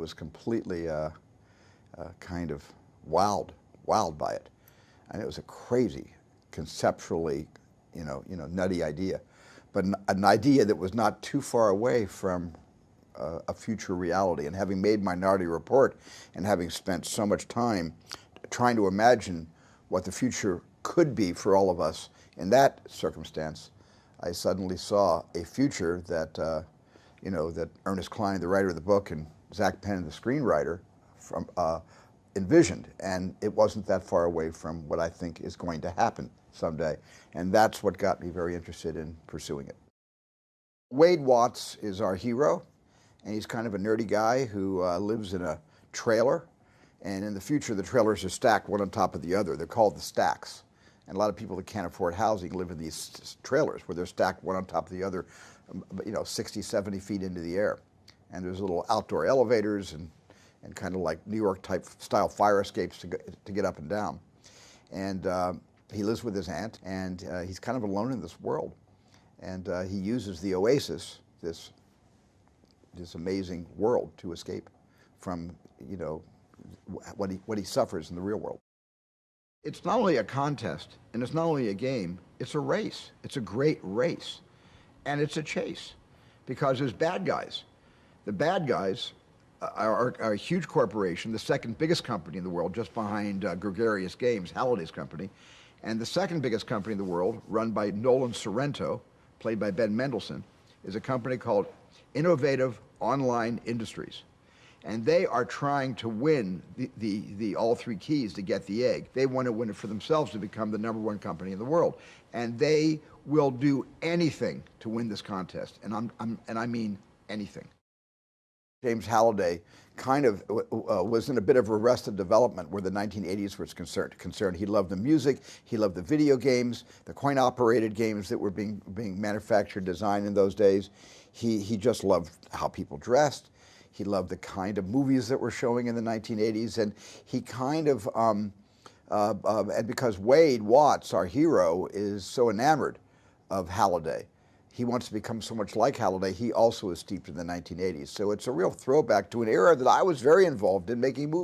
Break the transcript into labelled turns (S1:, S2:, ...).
S1: was completely kind of wowed by it. And it was a crazy, conceptually, nutty idea, but an idea that was not too far away from a future reality. And having made Minority Report and having spent so much time trying to imagine what the future could be for all of us in that circumstance, I suddenly saw a future that, that Ernest Cline, the writer of the book, and Zach Penn, the screenwriter, envisioned. And it wasn't that far away from what I think is going to happen someday. And that's what got me very interested in pursuing it. Wade Watts is our hero, and he's kind of a nerdy guy who lives in a trailer. And in the future, the trailers are stacked one on top of the other. They're called the stacks. And a lot of people that can't afford housing live in these trailers where they're stacked one on top of the other, 60, 70 feet into the air. And there's little outdoor elevators and kind of like New York type style fire escapes to get up and down. And he lives with his aunt, and he's kind of alone in this world. And he uses the OASIS, this amazing world, to escape from, what he suffers in the real world. It's not only a contest, and it's not only a game, it's a race. It's a great race. And it's a chase, because there's bad guys. The bad guys are a huge corporation, the second biggest company in the world, just behind Gregarious Games, Halliday's company. And the second biggest company in the world, run by Nolan Sorrento, played by Ben Mendelsohn, is a company called Innovative Online Industries. And they are trying to win the all three keys to get the egg. They want to win it for themselves to become the #1 company in the world. And they will do anything to win this contest. And I mean anything. James Halliday kind of was in a bit of arrested development where the 1980s was concerned. He loved the music, he loved the video games, the coin-operated games that were being manufactured, designed in those days. He just loved how people dressed. He loved the kind of movies that were showing in the 1980s, and he kind of, and because Wade Watts, our hero, is so enamored of Halliday, he wants to become so much like Halliday. He also is steeped in the 1980s. So it's a real throwback to an era that I was very involved in making movies.